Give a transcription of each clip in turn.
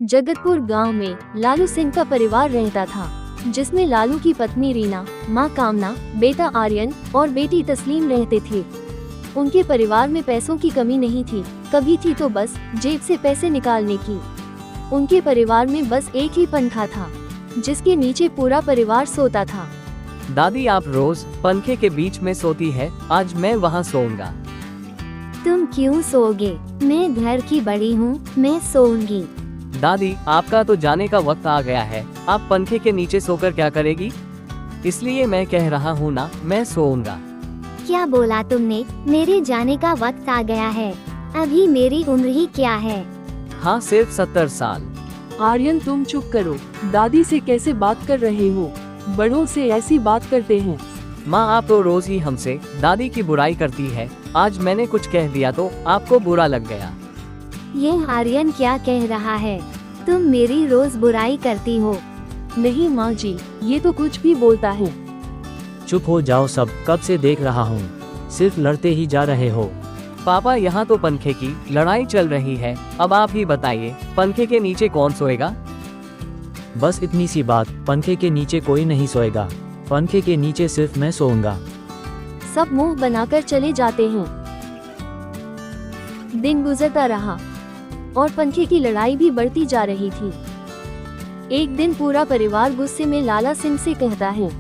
जगतपुर गांव में लालू सिंह का परिवार रहता था, जिसमें लालू की पत्नी रीना, मां कामना, बेटा आर्यन और बेटी तस्लीम रहते थे। उनके परिवार में पैसों की कमी नहीं थी, कभी थी तो बस जेब से पैसे निकालने की। उनके परिवार में बस एक ही पंखा था, जिसके नीचे पूरा परिवार सोता था। दादी, आप रोज पंखे के बीच में सोती है, आज मैं वहाँ सोऊंगा। तुम क्यों सोओगे? मैं घर की बड़ी हूँ, मैं सोऊंगी। दादी, आपका तो जाने का वक्त आ गया है, आप पंखे के नीचे सोकर क्या करेगी? इसलिए मैं कह रहा हूँ ना, मैं सोऊंगा। क्या बोला तुमने? मेरे जाने का वक्त आ गया है? अभी मेरी उम्र ही क्या है? हाँ, सिर्फ 70 साल। आर्यन, तुम चुप करो। दादी से कैसे बात कर रहे हो? बड़ों से ऐसी बात करते हैं। माँ, आप तो रोज ही हमसे दादी की बुराई करती है, आज मैंने कुछ कह दिया तो आपको बुरा लग गया। ये आर्यन क्या कह रहा है? तुम मेरी रोज बुराई करती हो। नहीं माँ जी, ये तो कुछ भी बोलता है। चुप हो जाओ सब, कब से देख रहा हूँ, सिर्फ लड़ते ही जा रहे हो। पापा, यहाँ तो पंखे की लड़ाई चल रही है, अब आप ही बताइए, पंखे के नीचे कौन सोएगा? बस इतनी सी बात, पंखे के नीचे कोई नहीं सोएगा, पंखे के नीचे सिर्फ मैं सोऊंगा। सब मुंह बनाकर चले जाते हैं। दिन गुजरता रहा और पंखे की लड़ाई भी बढ़ती जा रही थी। एक दिन पूरा परिवार गुस्से में लाला सिंह से कहता है,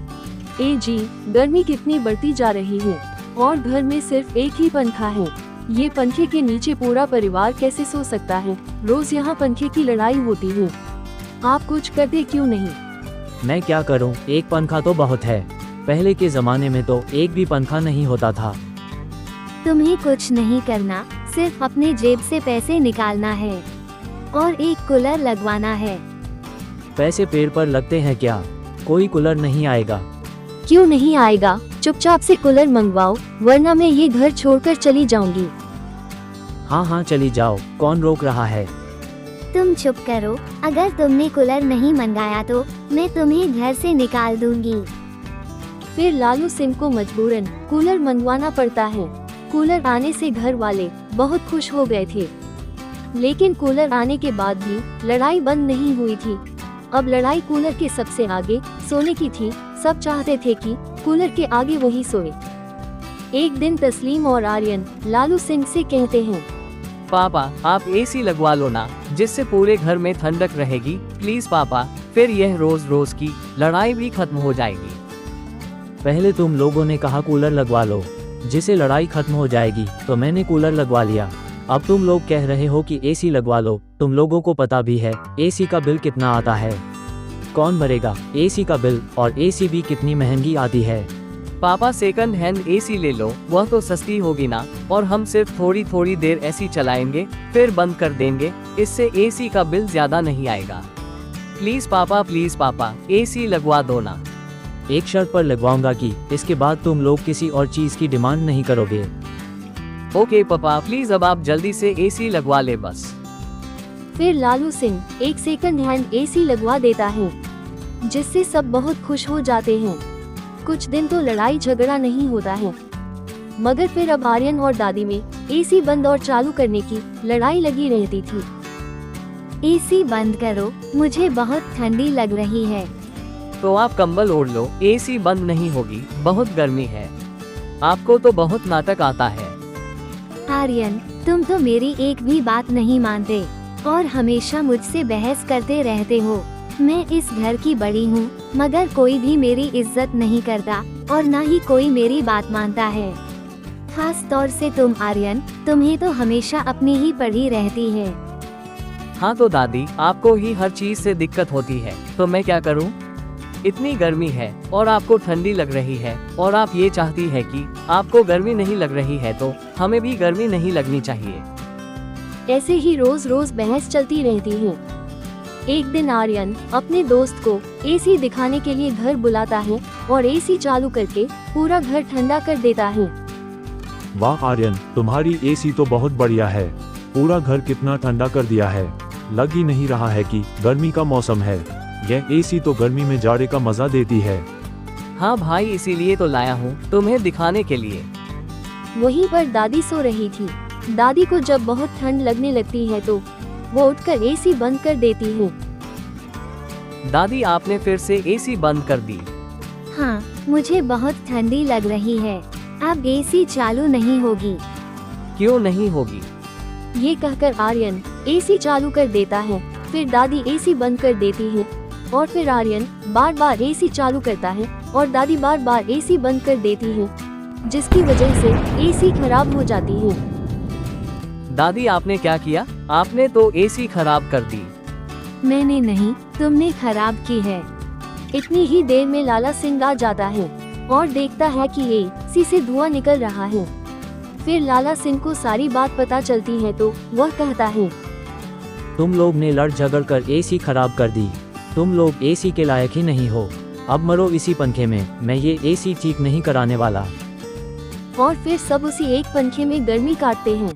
ए जी, गर्मी कितनी बढ़ती जा रही है और घर में सिर्फ एक ही पंखा है, ये पंखे के नीचे पूरा परिवार कैसे सो सकता है? रोज यहाँ पंखे की लड़ाई होती है, आप कुछ करते क्यों नहीं? मैं क्या करूं, एक पंखा तो बहुत है, पहले के जमाने में तो एक भी पंखा नहीं होता था। तुम्हें कुछ नहीं करना, सिर्फ अपने जेब से पैसे निकालना है और एक कूलर लगवाना है। पैसे पेड़ पर लगते हैं क्या? कोई कूलर नहीं आएगा। क्यों नहीं आएगा? चुपचाप से कूलर मंगवाओ, वरना मैं ये घर छोड़कर चली जाऊंगी। हाँ हाँ, चली जाओ, कौन रोक रहा है? तुम चुप करो, अगर तुमने कूलर नहीं मंगाया तो मैं तुम्हें घर से निकाल दूंगी। फिर लालू सिंह को मजबूरन कूलर मंगवाना पड़ता है। कूलर आने से घर वाले बहुत खुश हो गए थे, लेकिन कूलर आने के बाद भी लड़ाई बंद नहीं हुई थी। अब लड़ाई कूलर के सबसे आगे सोने की थी। सब चाहते थे कि कूलर के आगे वही सोए। एक दिन तस्लीम और आर्यन लालू सिंह से कहते हैं, पापा, आप एसी लगवा लो ना, जिससे पूरे घर में ठंडक रहेगी, प्लीज पापा, फिर यह रोज रोज की लड़ाई भी खत्म हो जाएगी। पहले तुम लोगों ने कहा कूलर लगवा लो, जिससे लड़ाई खत्म हो जाएगी, तो मैंने कूलर लगवा लिया। अब तुम लोग कह रहे हो कि एसी लगवा लो। तुम लोगों को पता भी है एसी का बिल कितना आता है? कौन भरेगा एसी का बिल? और एसी भी कितनी महंगी आती है। पापा, सेकंड हैंड एसी ले लो, वह तो सस्ती होगी ना, और हम सिर्फ थोड़ी थोड़ी देर एसी चलाएंगे, फिर बंद कर देंगे, इससे एसी का बिल ज्यादा नहीं आएगा। प्लीज पापा, एसी लगवा दो ना। एक शर्त पर लगवाऊंगा कि इसके बाद तुम लोग किसी और चीज की डिमांड नहीं करोगे। ओके पापा, प्लीज अब आप जल्दी से एसी लगवा ले बस। फिर लालू सिंह एक सेकंड हैंड एसी लगवा देता है, जिससे सब बहुत खुश हो जाते हैं। कुछ दिन तो लड़ाई झगड़ा नहीं होता है, मगर फिर अब आर्यन और दादी में एसी बंद और चालू करने की लड़ाई लगी रहती थी। एसी बंद करो, मुझे बहुत ठंडी लग रही है। तो आप कंबल ओढ़ लो, एसी बंद नहीं होगी, बहुत गर्मी है। आपको तो बहुत नाटक आता है। आर्यन, तुम तो मेरी एक भी बात नहीं मानते और हमेशा मुझसे बहस करते रहते हो। मैं इस घर की बड़ी हूँ, मगर कोई भी मेरी इज्जत नहीं करता और न ही कोई मेरी बात मानता है। खास तौर से तुम आर्यन, तुम्हें तो हमेशा अपनी ही पड़ी रहती है। हाँ तो दादी, आपको ही हर चीज से दिक्कत होती है, तो मैं क्या करूँ? इतनी गर्मी है और आपको ठंडी लग रही है, और आप ये चाहती है कि आपको गर्मी नहीं लग रही है, तो हमें भी गर्मी नहीं लगनी चाहिए। ऐसे ही रोज रोज बहस चलती रहती है। एक दिन आर्यन अपने दोस्त को एसी दिखाने के लिए घर बुलाता है और एसी चालू करके पूरा घर ठंडा कर देता है। वाह आर्यन, तुम्हारी एसी तो बहुत बढ़िया है, पूरा घर कितना ठंडा कर दिया है। लग ही नहीं रहा है कि गर्मी का मौसम है। यह एसी तो गर्मी में जाड़े का मजा देती है। हाँ भाई, इसीलिए तो लाया हूँ तुम्हें दिखाने के लिए। वहीं पर दादी सो रही थी। दादी को जब बहुत ठंड लगने लगती है तो वो उठकर एसी बंद कर देती है। दादी आपने फिर से एसी बंद कर दी। हाँ, मुझे बहुत ठंडी लग रही है। अब एसी चालू नहीं होगी। क्यों नहीं होगी? ये कहकर आर्यन एसी चालू कर देता है। फिर दादी एसी बंद कर देती है और फिर आर्यन बार बार एसी चालू करता है और दादी बार बार एसी बंद कर देती है, जिसकी वजह से एसी खराब हो जाती है। दादी आपने क्या किया? आपने तो एसी खराब कर दी। मैंने नहीं, तुमने खराब की है। इतनी ही देर में लाला सिंह आ जाता है और देखता है कि एसी से धुआं निकल रहा है। फिर लाला सिंह को सारी बात पता चलती है तो वह कहता है, तुम लोग ने लड़ झगड़ कर एसी खराब कर दी। तुम लोग एसी के लायक ही नहीं हो। अब मरो इसी पंखे में। मैं ये एसी ठीक नहीं कराने वाला। और फिर सब उसी एक पंखे में गर्मी काटते हैं।